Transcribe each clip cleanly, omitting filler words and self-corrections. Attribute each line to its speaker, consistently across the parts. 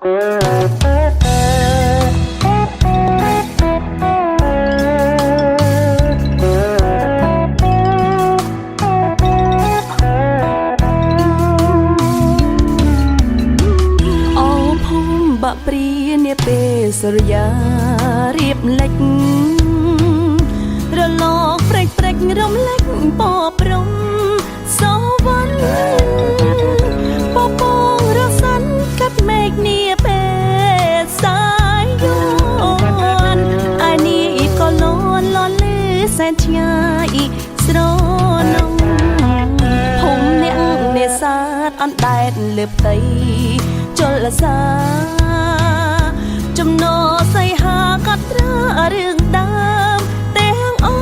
Speaker 1: ព្រានាពេលសុរិយារៀបលិចរលកព្រិចព្រិចរំលេចពព្រំសវណ្ណពពងរសាន់កាត់មេឃនាពេលសាយយន់អានេះក៏លន់លន់លេសែនឆ្ងាយស្រនំភូមិអ្នកនេសាទអណ្ដែតលើផ្ទៃជលសាចំណោស័យហាកត់ត្រារឿងដើមទាំងអូ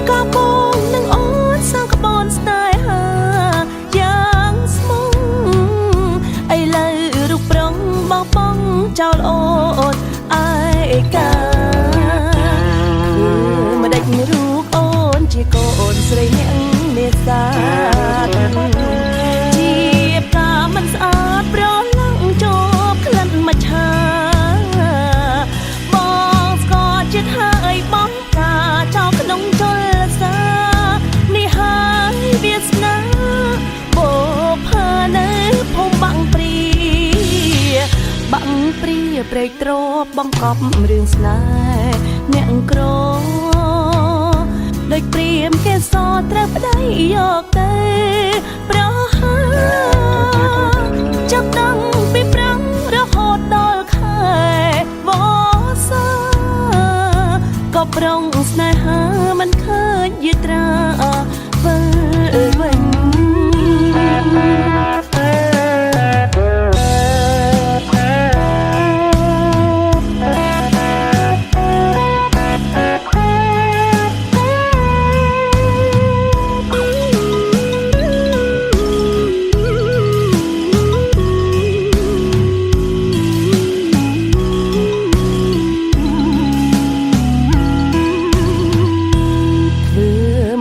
Speaker 1: ក៏បងនឹងអូនសាក្បូនស្នេហាយ៉ាងស្មុងឥឡូវរូបប្រងបងបងចោលអូនឯកាមិនដេចរូបអូនជាកូនស្រីអ្នកនេសាទជាការមិនស្អាតប្រឡងចូលក្លិនមច្ឆាបងស្គាល់ចិត្តហើយបងកាចោលក្នុងជលសានេះហើយវាសនាបុផានៅភូមិបាំងព្រាព្រែកទ្រពបង្កប់រឿងស្នេហ៍អ្នកក្រដូចព្រាមគេសត្រូវប្តីយកទៅប្រហាចាប់តាំងពីប្រាំងរហូតដល់ខែវស្សាក៏ប្រុងស្នេហាមិនឃើញយត្រាវិលវិញ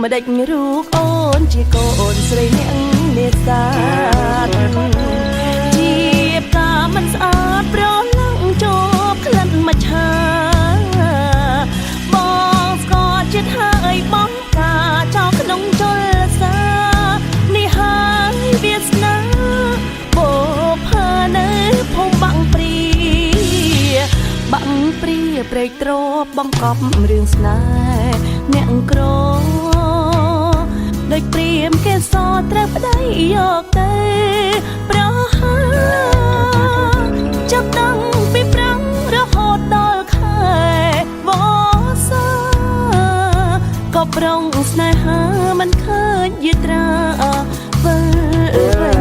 Speaker 1: ម្ដេចរូបអូនជាកូនស្រីអ្នកនេសាទជាការមិនស្អាតប្រឡងចូលក្លិនមច្ឆាបងស្គាល់ចិត្តហើយបងកាចោលក្នុងជលសានេះហើយវាសនាបុផានៅភូមិបាំងព្រាព្រែកទ្រពបង្កប់រឿងស្នេហ៍អ្នកក្រដូចព្រាមគេសត្រូវប្តីយកទៅប្រហាចាប់តាំងពីប្រាំងរហូតដល់ខែវស្សាក៏ប្រុងស្នេហាមិនឃើញយត្រាវិល